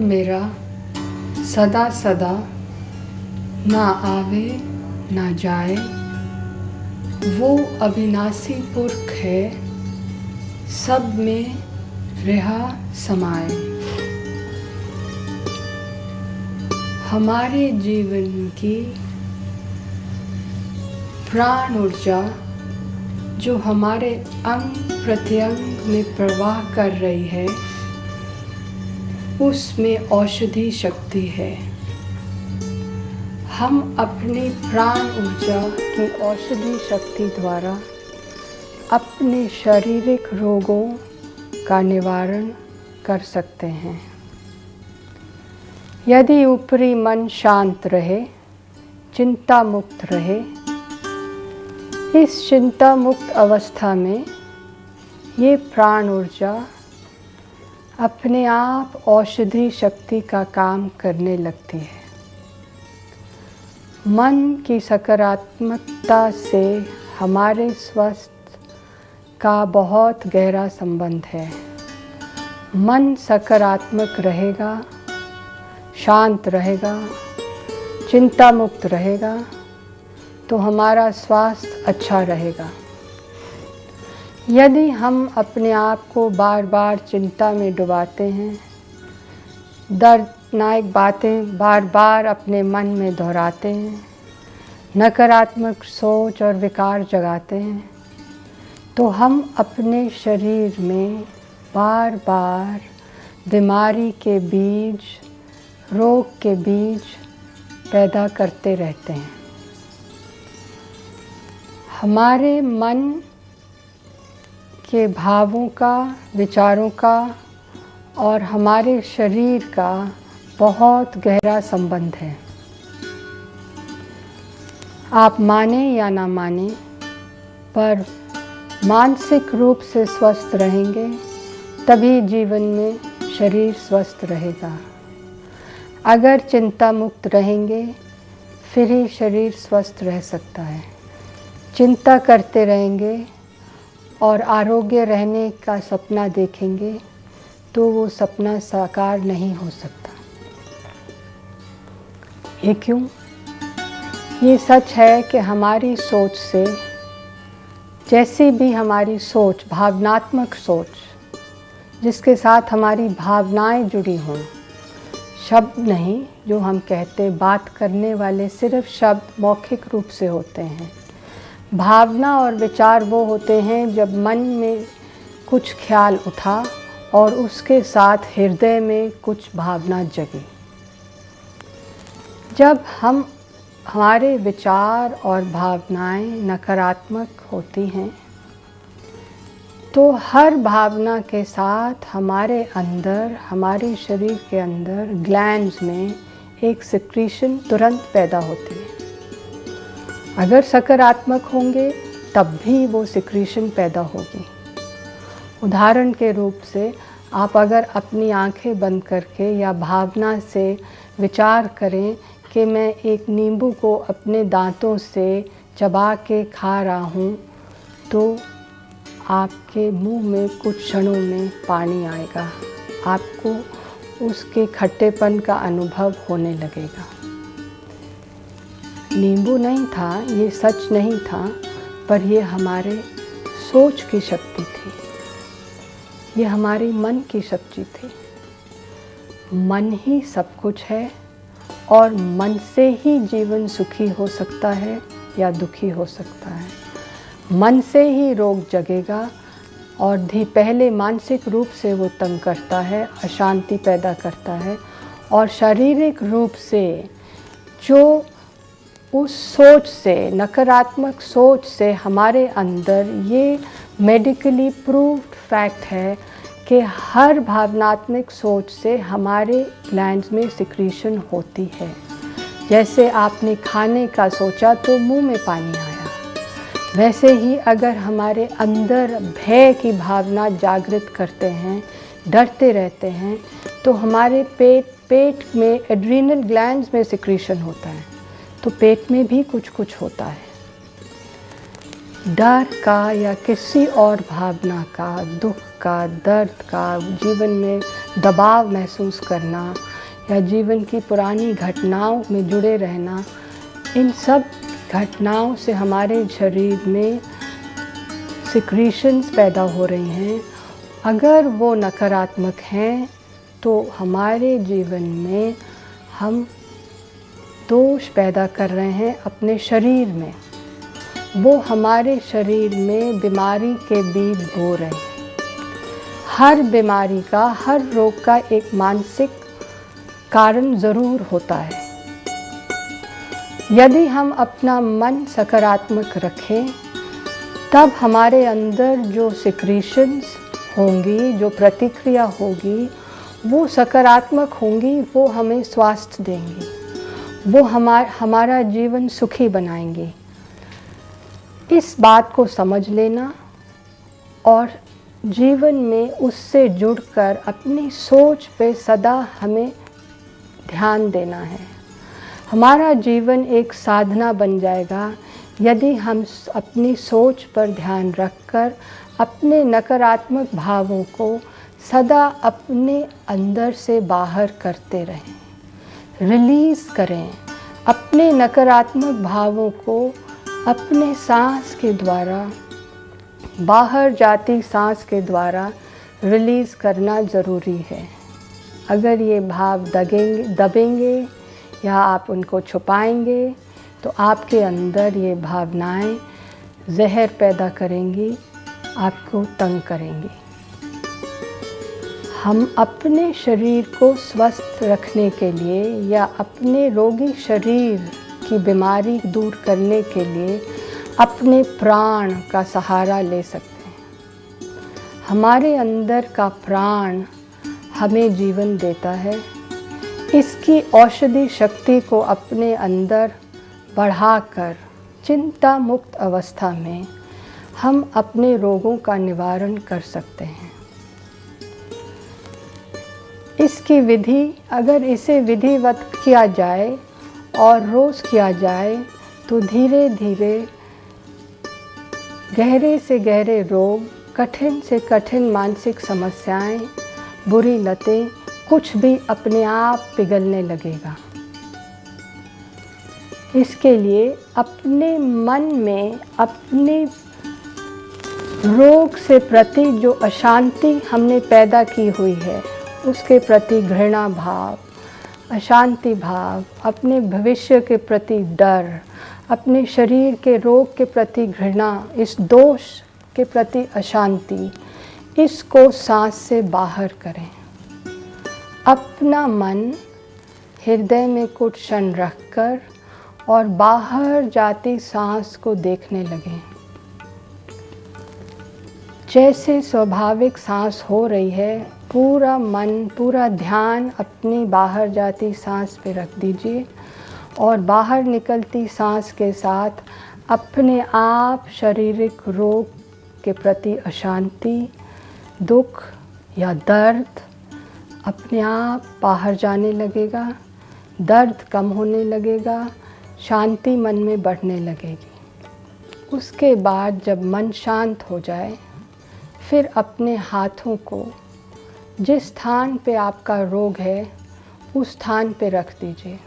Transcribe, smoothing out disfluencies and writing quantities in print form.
मेरा सदा सदा ना आवे ना जाए, वो अविनाशी पुरख है सब में रहा समाए। हमारे जीवन की प्राण ऊर्जा जो हमारे अंग प्रत्यंग में प्रवाह कर रही है, उसमें औषधि शक्ति है। हम अपनी प्राण ऊर्जा की औषधि शक्ति द्वारा अपने शारीरिक रोगों का निवारण कर सकते हैं। यदि ऊपरी मन शांत रहे, चिंता मुक्त रहे, इस चिंता मुक्त अवस्था में ये प्राण ऊर्जा अपने आप औषधि शक्ति का काम करने लगती है। मन की सकारात्मकता से हमारे स्वास्थ्य का बहुत गहरा संबंध है। मन सकारात्मक रहेगा, शांत रहेगा, चिंता मुक्त रहेगा, तो हमारा स्वास्थ्य अच्छा रहेगा। यदि हम अपने आप को बार बार चिंता में डुबाते हैं, दर्दनाक बातें बार बार अपने मन में दोहराते हैं, नकारात्मक सोच और विकार जगाते हैं, तो हम अपने शरीर में बार बार बीमारी के बीज, रोग के बीज पैदा करते रहते हैं। हमारे मन के भावों का, विचारों का और हमारे शरीर का बहुत गहरा संबंध है। आप माने या ना माने, पर मानसिक रूप से स्वस्थ रहेंगे तभी जीवन में शरीर स्वस्थ रहेगा। अगर चिंता मुक्त रहेंगे फिर ही शरीर स्वस्थ रह सकता है। चिंता करते रहेंगे और आरोग्य रहने का सपना देखेंगे तो वो सपना साकार नहीं हो सकता। ये क्यों? ये सच है कि हमारी सोच से, जैसी भी हमारी सोच, भावनात्मक सोच, जिसके साथ हमारी भावनाएं जुड़ी हों, शब्द नहीं जो हम कहते, बात करने वाले सिर्फ शब्द मौखिक रूप से होते हैं। भावना और विचार वो होते हैं जब मन में कुछ ख्याल उठा और उसके साथ हृदय में कुछ भावना जगी। जब हमारे विचार और भावनाएं नकारात्मक होती हैं, तो हर भावना के साथ हमारे अंदर, हमारे शरीर के अंदर ग्लैंड्स में एक सिक्रीशन तुरंत पैदा होती है। अगर सकारात्मक होंगे तब भी वो सिक्रीशन पैदा होगी। उदाहरण के रूप से आप अगर अपनी आंखें बंद करके या भावना से विचार करें कि मैं एक नींबू को अपने दांतों से चबा के खा रहा हूँ, तो आपके मुंह में कुछ क्षणों में पानी आएगा। आपको उसके खट्टेपन का अनुभव होने लगेगा। नींबू नहीं था, ये सच नहीं था, पर ये हमारे सोच की शक्ति थी, ये हमारी मन की शक्ति थी। मन ही सब कुछ है और मन से ही जीवन सुखी हो सकता है या दुखी हो सकता है। मन से ही रोग जगेगा और पहले मानसिक रूप से वो तंग करता है, अशांति पैदा करता है, और शारीरिक रूप से जो उस सोच से, नकारात्मक सोच से हमारे अंदर, ये मेडिकली प्रूव्ड फैक्ट है कि हर भावनात्मक सोच से हमारे ग्लैंड्स में सिक्रीशन होती है। जैसे आपने खाने का सोचा तो मुंह में पानी आया, वैसे ही अगर हमारे अंदर भय की भावना जागृत करते हैं, डरते रहते हैं, तो हमारे पेट में एड्रीनल ग्लैंड्स में सिक्रीशन होता है, तो पेट में भी कुछ कुछ होता है। डर का या किसी और भावना का, दुख का, दर्द का, जीवन में दबाव महसूस करना, या जीवन की पुरानी घटनाओं में जुड़े रहना, इन सब घटनाओं से हमारे शरीर में सिक्रीशंस पैदा हो रही हैं। अगर वो नकारात्मक हैं तो हमारे जीवन में हम दोष पैदा कर रहे हैं अपने शरीर में। वो हमारे शरीर में बीमारी के बीज बो रहे हैं। हर बीमारी का, हर रोग का एक मानसिक कारण ज़रूर होता है। यदि हम अपना मन सकारात्मक रखें, तब हमारे अंदर जो सिक्रीशंस होंगी, जो प्रतिक्रिया होगी, वो सकारात्मक होंगी। वो हमें स्वास्थ्य देंगी, वो हमारा जीवन सुखी बनाएंगी। इस बात को समझ लेना और जीवन में उससे जुड़कर अपनी सोच पे सदा हमें ध्यान देना है। हमारा जीवन एक साधना बन जाएगा यदि हम अपनी सोच पर ध्यान रखकर अपने नकारात्मक भावों को सदा अपने अंदर से बाहर करते रहें, रिलीज़ करें। अपने नकारात्मक भावों को अपने सांस के द्वारा, बाहर जाती सांस के द्वारा रिलीज़ करना ज़रूरी है। अगर ये भाव दबेंगे या आप उनको छुपाएंगे तो आपके अंदर ये भावनाएं जहर पैदा करेंगी, आपको तंग करेंगी। हम अपने शरीर को स्वस्थ रखने के लिए या अपने रोगी शरीर की बीमारी दूर करने के लिए अपने प्राण का सहारा ले सकते हैं। हमारे अंदर का प्राण हमें जीवन देता है। इसकी औषधि शक्ति को अपने अंदर बढ़ाकर चिंता मुक्त अवस्था में हम अपने रोगों का निवारण कर सकते हैं। इसकी विधि, अगर इसे विधिवत किया जाए और रोज़ किया जाए तो धीरे धीरे गहरे से गहरे रोग, कठिन से कठिन मानसिक समस्याएं, बुरी लतें, कुछ भी अपने आप पिघलने लगेगा। इसके लिए अपने मन में अपने रोग से प्रति जो अशांति हमने पैदा की हुई है, उसके प्रति घृणा भाव, अशांति भाव, अपने भविष्य के प्रति डर, अपने शरीर के रोग के प्रति घृणा, इस दोष के प्रति अशांति, इसको सांस से बाहर करें। अपना मन हृदय में कुछ क्षण रखकर और बाहर जाती सांस को देखने लगें। जैसे स्वाभाविक सांस हो रही है, पूरा मन, पूरा ध्यान अपनी बाहर जाती सांस पे रख दीजिए और बाहर निकलती सांस के साथ अपने आप शारीरिक रोग के प्रति अशांति, दुख या दर्द अपने आप बाहर जाने लगेगा, दर्द कम होने लगेगा, शांति मन में बढ़ने लगेगी। उसके बाद जब मन शांत हो जाए, फिर अपने हाथों को जिस स्थान पे आपका रोग है उस स्थान पे रख दीजिए।